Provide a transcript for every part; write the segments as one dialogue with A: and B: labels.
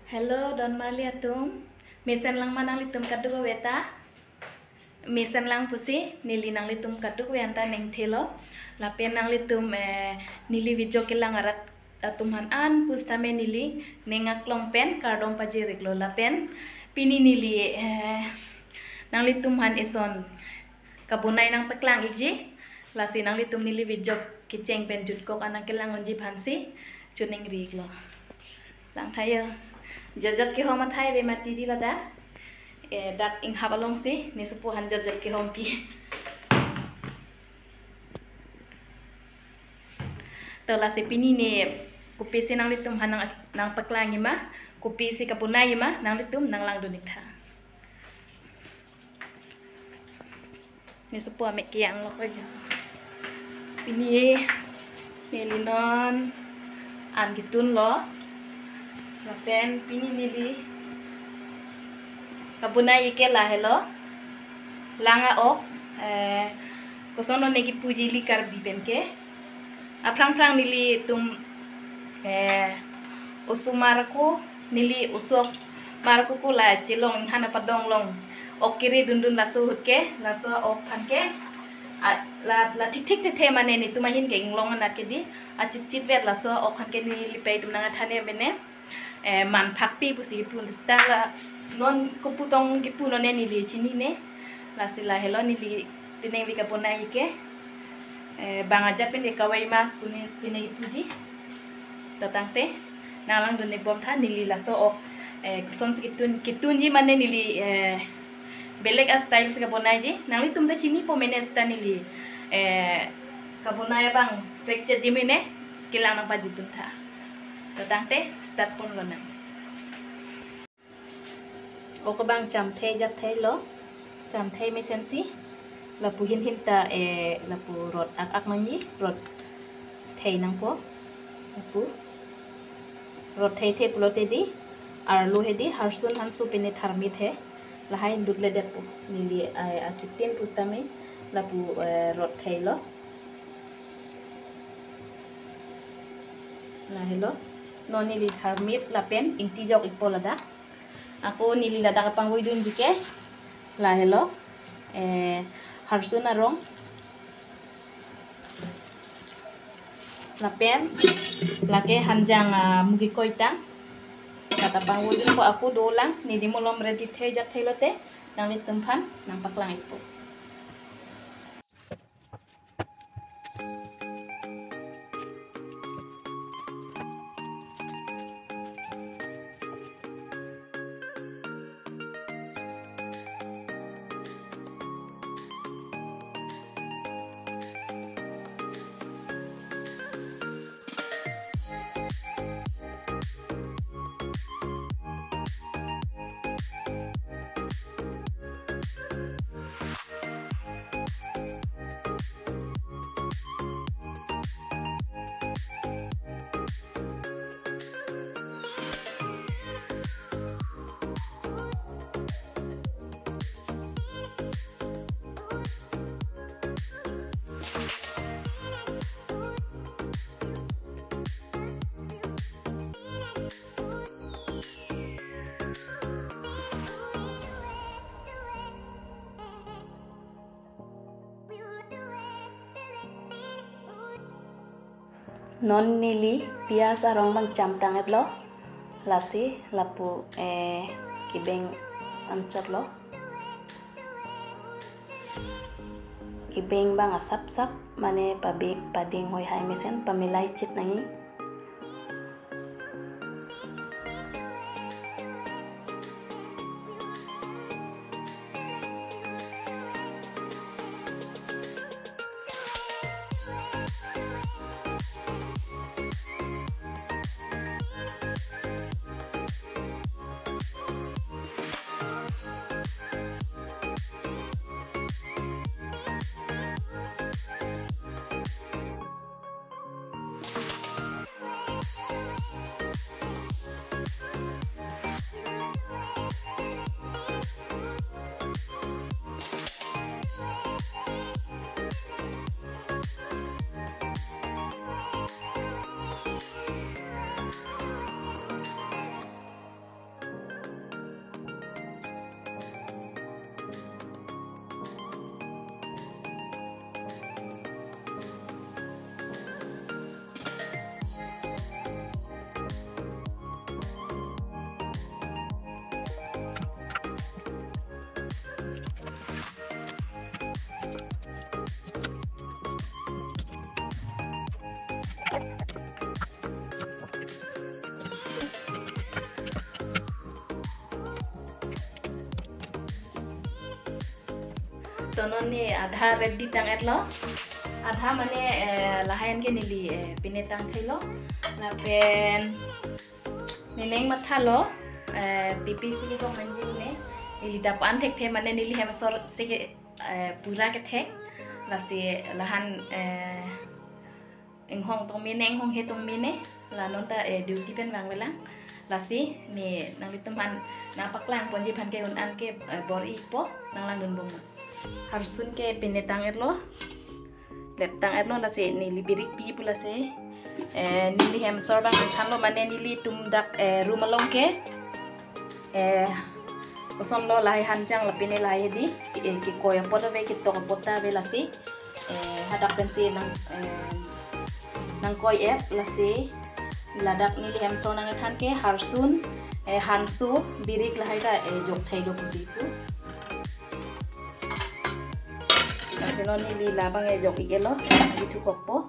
A: Hello, Don Marliatum. Mesen lang manang litum kaduk weta. Mesen lang pusi nili nang litum kaduk wenta neng thelo. Lapen nang litum nili video kilang arat tumhan an pustame nili nengak long pen kardom pajirik lo lapen pini nili nang litum han ison kabunai nang peklang iji lasi nang litum nili video kiceng pen jutkok anang kilang onji phansi chuning rig lo lang thayo jajat ke hom thai be mati di lada dak ing habalong si ni sepu han jajat ke hom pi to la si pini ne kupi si nang litum hanang nang paklang ima kupi si kapunai ima nang litum nang lang dunitha ni sepu ame kiang lo aja pini ne linon an gitun lo lapen pini nili kabunai ke la hello langa ok kosono negi puji li kar bibem ke aprang nili tum usumarku nili usok marku ku la cilong hana padong long okiri dundun lasu hutke laso ok hanke la tik te mane ni tumahin ke inglong na ke di acit vet laso ok hanke ni lipai tum nanga thane bene man phakpi pusi pun stala non kuputong gipuno ne nili chini ne lasila hello nili tineng wika ponai ke bangaja pen kawai mas pini puji tatang te nalang dune bom tha nili laso o kuson kitun ji mane nili beleg a style se kabonai ji nangli tumda chini po mene sta nili kabonai bang picture ji mene kilang nang paji tun tha tatang te start pon lona o ko bang cham the jat the lo cham the me sensi la pu hin ta la pu rot ak nang yi rot thei nang po la pu rot the pulo te di ar lo he di harsun hansu pene tharmi the la hai dudle de pu nili a 16 pustame la pu rot thei lo la hello no nili tharmit la pen ingti jok ipolada aku nili lada kapang widun jike la hello harsun arong la pen lake hanjang mugi koitang kata pang widun ko aku dolang nili molom ready thei jat theilote nang li tumphan nang paklang ipo non nili pias arong bang cham tanget lo lasi lapu kibeng ancot lo kibeng bang asap mane pabik pading hoi hai mesen pamilai chit nangi tonon ni adha ready tang etlo. Adha mane lahayan ke nili pinetang thailo. Lapen nineng mathalo pipi sigi ko manjing ne nili dapan thek the mane nili hemasor sege pura ke the lasi lahan enghong tong mine enghong he tong mine la nonta duty pen bang welang lasi ni nang diteman napaklang ponji pan ke un an ke bor ipo nang lang dun bong harsun ke pinetang etlo leptang etlo lasi ni libirik pi pula se nili hem sorbang thanlo mane nili tumdak rumalong ke koson lo lai hanjang lapine lai di ki koya podo ve ki tok pota ve lasi hadak pensi nang koi ep lasi ladak nili hem so nang than ke harsun hansu birik lahai da jok thai do kusiku Sino nili labang jok igelo itu kokpo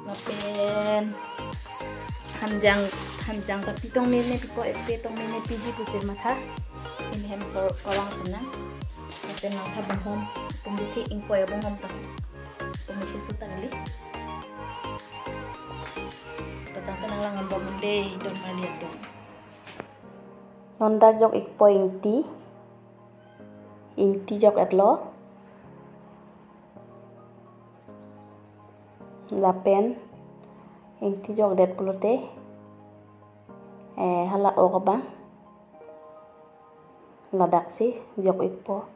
A: napen hanjang tapi tong mene piko epe tong mene piji pusir matha ini hem so orang senang napen nang tha bonghom pumiti ingko ya bonghom ta pumiti suta kali tatang kenang lang ngombo munde don maliat dong nonda jok ikpo inti jok etlo lapen inti jok det pulote hala okabang ladak si jok ikpo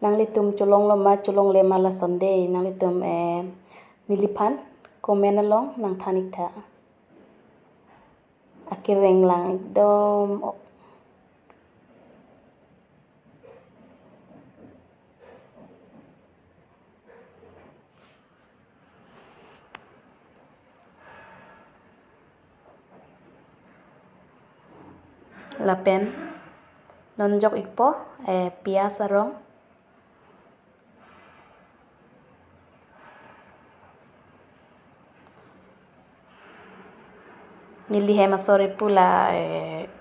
A: nang litum culong lema la Sunday nang litum nilipan komen along nang thanik tha akireng lang ekdom lapen nonjok ikpo pias arong nili hema sore pula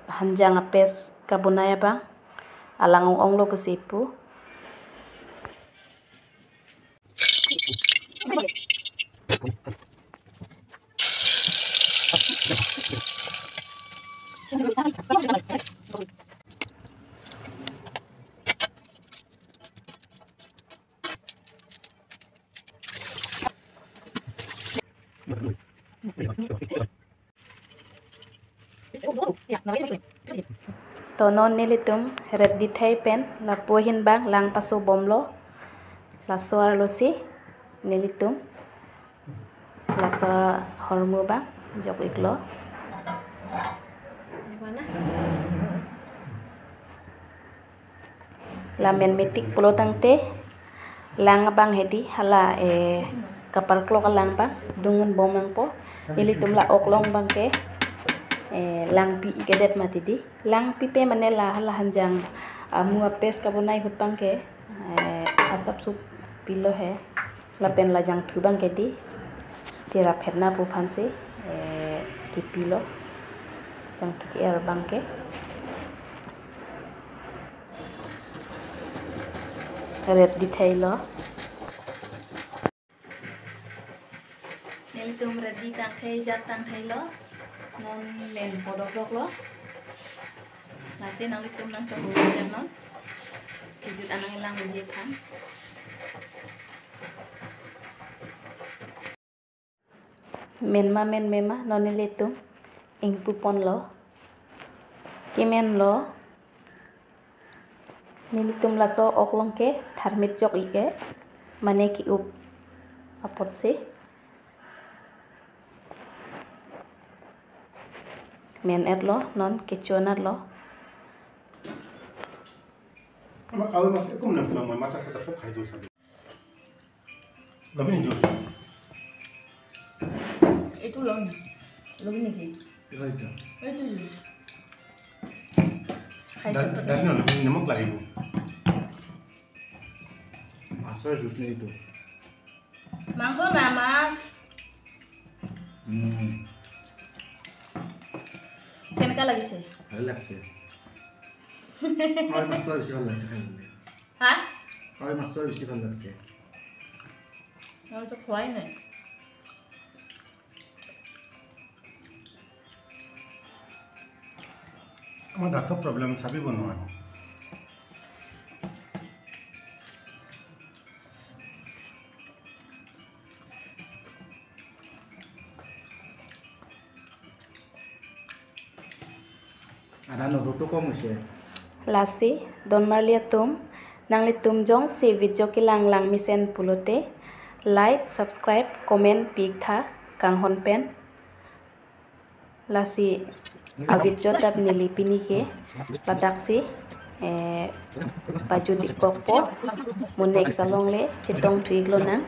A: hanjang apes kabunaya bang alang ong lo pusipu tonon nilitum red di thai pen la pohin bang lang paso bomlo la soar losi nilitum la so hormu bang jok iklo la men metik pulo tangte lang bang hedi hala kapar klo lang bang dungun bom nang po nilitum la oklong bang ke lang pi ikedet matidi lang pi pe mane la hala hanjang mu apes kabunai hutpang ke asap sup pilo he la pen la jang thu bang ke di sira phetna pu phanse ki pilo jang thu ki er bang ke red di thailo nel tum red di tang thai jat tang thailo non men podok lo nasi nang litum nang coba belajar non kijut anang ilang menjepan men mema non litum ing pupon lo kimen lo nilitum laso oklong ke tharmit jok ike mane ki up apot se men lo non kecuanar lo
B: kalau masih aku menang mau mata tetap khai dulu saja lebih jus
A: itu lo nih
B: itu jus dan non lebih nyemek lah ibu masa jusnya itu
A: mangso nggak mas Kenapa lagi sih?
B: ভালো লাগছে কাওয়াই মাছটা বেশি ভালো লাগছে খাইতে
A: হ্যাঁ
B: কাওয়াই মাছটা বেশি ভালো লাগছে
A: আমি তো খোয়াই নাই
B: আমার দাঁত প্রবলেম চাবি বনোৱা আদা নহৰুটো কম হৈছে
A: Lasi, Don Marlia Tum, Nangli Tum Jong, si video ki lang lang misen pulote, like, subscribe, comment, pig tha, kang hon pen. Lasi, avidjo dap nilipini ke, padaksi, baju di kokpo, munek salong le, citong tuiglo nang.